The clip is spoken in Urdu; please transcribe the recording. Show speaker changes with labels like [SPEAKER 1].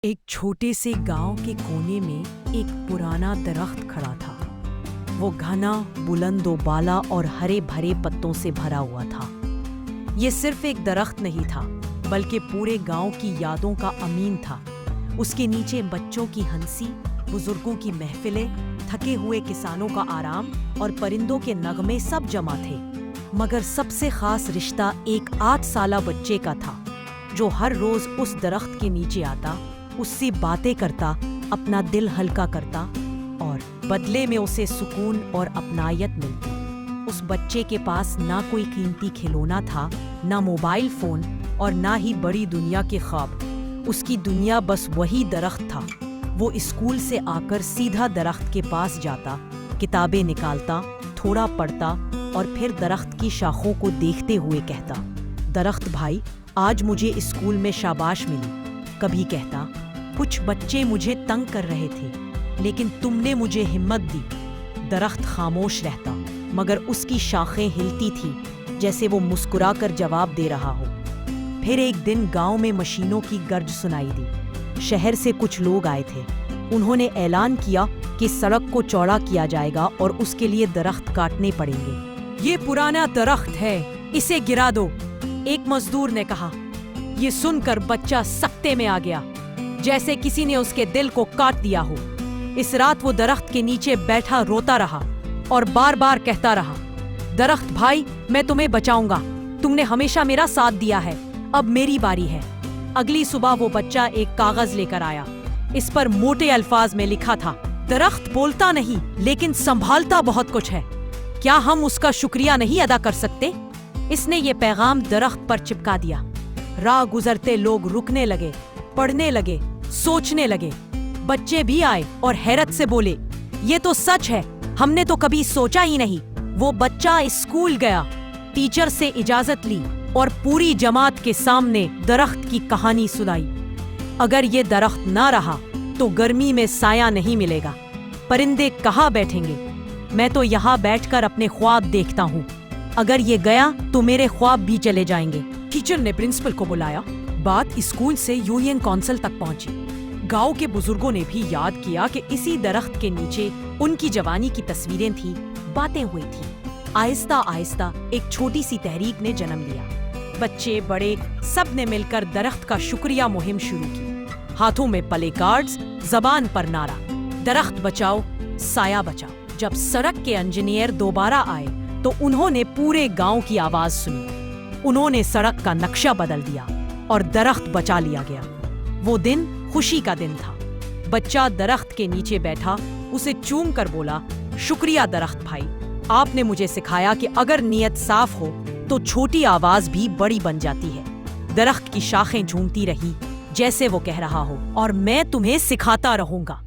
[SPEAKER 1] ایک چھوٹے سے گاؤں کے کونے میں ایک پرانا درخت کھڑا تھا۔ وہ گھنا، بلند و بالا اور ہرے بھرے پتوں سے بھرا ہوا تھا۔ یہ صرف ایک درخت نہیں تھا بلکہ پورے گاؤں کی یادوں کا امین تھا۔ اس کے نیچے بچوں کی ہنسی، بزرگوں کی محفلیں، تھکے ہوئے کسانوں کا آرام اور پرندوں کے نغمے سب جمع تھے۔ مگر سب سے خاص رشتہ ایک 8 سالہ بچے کا تھا جو ہر روز اس درخت کے نیچے آتا، اس سے باتیں کرتا، اپنا دل ہلکا کرتا اور بدلے میں اسے سکون اور اپنائیت ملتی۔ اس بچے کے پاس نہ کوئی قیمتی کھلونا تھا، نہ موبائل فون اور نہ ہی بڑی دنیا کے خواب۔ اس کی دنیا بس وہی درخت تھا۔ وہ اسکول سے آ کر سیدھا درخت کے پاس جاتا، کتابیں نکالتا، تھوڑا پڑھتا اور پھر درخت کی شاخوں کو دیکھتے ہوئے کہتا، درخت بھائی، آج مجھے اسکول میں شاباش ملی۔ کبھی کہتا، کچھ بچے مجھے تنگ کر رہے تھے لیکن تم نے مجھے ہمت دی۔ درخت خاموش رہتا مگر اس کی شاخیں ہلتی تھی جیسے وہ مسکرا کر جواب دے رہا ہو۔ پھر ایک دن گاؤں میں مشینوں کی گرج سنائی دی۔ شہر سے کچھ لوگ آئے تھے۔ انہوں نے اعلان کیا کہ سڑک کو چوڑا کیا جائے گا اور اس کے لیے درخت کاٹنے پڑیں گے۔ یہ پرانا درخت ہے، اسے گرا دو، ایک مزدور نے کہا۔ یہ سن کر بچہ سکتے میں آ گیا، جیسے کسی نے اس کے دل کو کاٹ دیا ہو۔ اس رات وہ درخت کے نیچے بیٹھا روتا رہا اور بار بار کہتا رہا، درخت بھائی، میں تمہیں بچاؤں گا، تم نے ہمیشہ میرا ساتھ دیا ہے، اب میری باری ہے۔ اگلی صبح وہ بچہ ایک کاغذ لے کر آیا۔ اس پر موٹے الفاظ میں لکھا تھا، درخت بولتا نہیں لیکن سنبھالتا بہت کچھ ہے، کیا ہم اس کا شکریہ نہیں ادا کر سکتے؟ اس نے یہ پیغام درخت پر چپکا دیا۔ راہ گزرتے لوگ رکنے لگے، پڑھنے لگے، سوچنے لگے۔ بچے بھی آئے اور حیرت سے بولے، یہ تو سچ ہے، ہم نے تو کبھی سوچا ہی نہیں۔ وہ بچہ اسکول گیا، ٹیچر سے اجازت لی اور پوری جماعت کے سامنے درخت کی کہانی سنائی۔ اگر یہ درخت نہ رہا تو گرمی میں سایہ نہیں ملے گا، پرندے کہاں بیٹھیں گے؟ میں تو یہاں بیٹھ کر اپنے خواب دیکھتا ہوں، اگر یہ گیا تو میرے خواب بھی چلے جائیں گے۔ ٹیچر نے پرنسپل کو بلایا۔ بات اسکول سے یونین کونسل تک پہنچی۔ گاؤں کے بزرگوں نے بھی یاد کیا کہ اسی درخت کے نیچے ان کی جوانی کی تصویریں تھیں، باتیں ہوئی تھیں۔ آہستہ آہستہ ایک چھوٹی سی تحریک نے جنم لیا۔ بچے بڑے سب نے مل کر درخت کا شکریہ مہم شروع کی۔ ہاتھوں میں پلے کارڈز، زبان پر نعرہ، درخت بچاؤ، سایہ بچاؤ۔ جب سڑک کے انجینئر دوبارہ آئے تو انہوں نے پورے گاؤں کی آواز سنی۔ انہوں نے سڑک کا نقشہ بدل دیا اور درخت بچا لیا گیا۔ وہ دن خوشی کا دن تھا۔ بچہ درخت کے نیچے بیٹھا، اسے چوم کر بولا، شکریہ درخت بھائی، آپ نے مجھے سکھایا کہ اگر نیت صاف ہو تو چھوٹی آواز بھی بڑی بن جاتی ہے۔ درخت کی شاخیں جھومتی رہی جیسے وہ کہہ رہا ہو، اور میں تمہیں سکھاتا رہوں گا۔